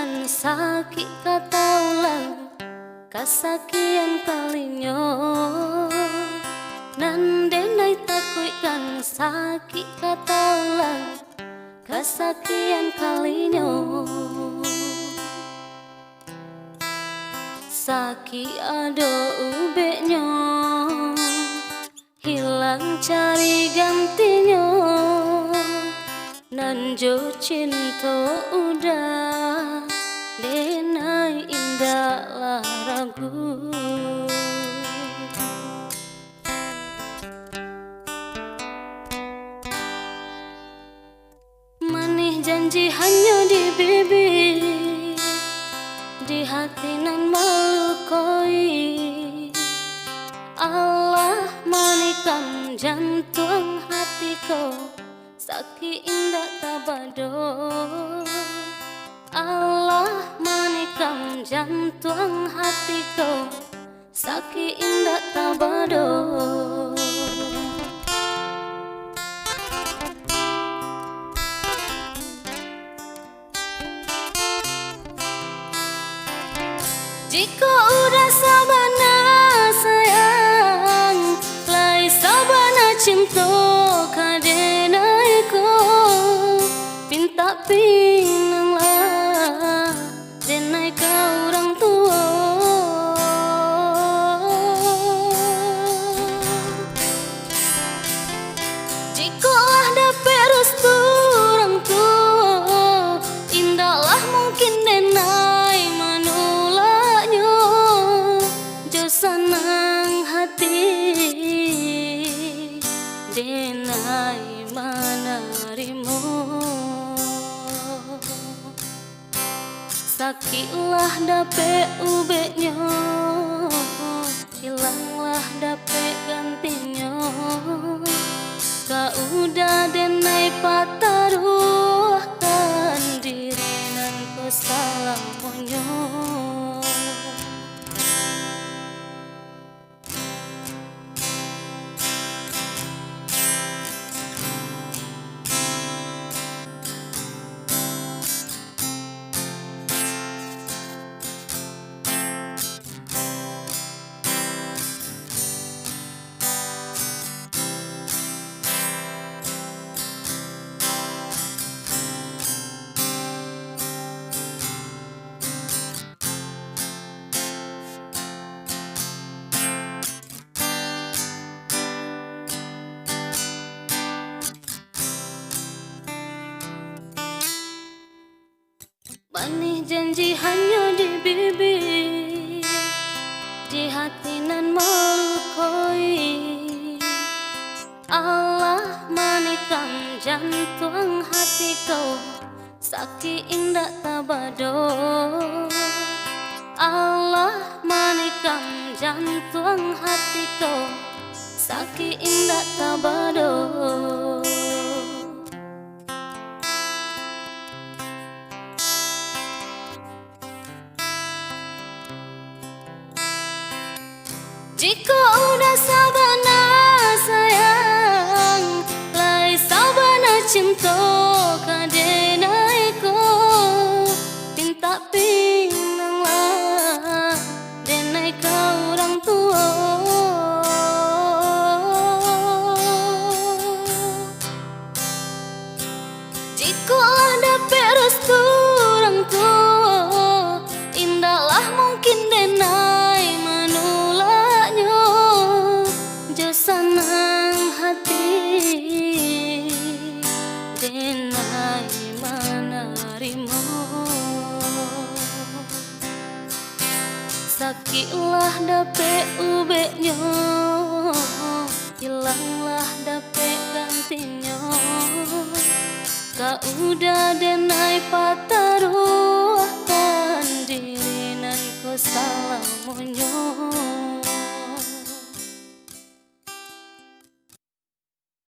kan sakit kataulang kasakian kalinyo nandenai takui kan sakit kataulang kasakian kalinyo sakit ado ubeknya hilang cari gantinya nanjo cinta udah denai indah lah ragu manih janji hanya di bibir di hati nan malu koi Allah manikam jantung hatiku sakit indah tabado Allah manikam jantung hatiku sakit indah tabado jika udah sabana sayang lai sabana cinta pinta pinang lah denai kau orang tua jika dapat restu orang tua indahlah mungkin denai manulanya jo senang hati denai menerimu sakitlah dape ubeknya hilanglah dape gantinya kau udah denai pataruhkan diri nan kesalahannya manih janji hanya di bibir di hati nan malu koi Allah manikam jantung hatiku sakit indah tabado Allah manikam jantung hatiku sakit indah tabado jika udah sabana sayang lai sabana cinta kadenai ko pinta pinang lah denai kau orang tua jika dapat restu orang tua indahlah mungkin denai senang hati denai menerimu sakitlah dape ubeknya hilanglah dape gantinya kau udah denai pataruhkan diri nan kesalahannya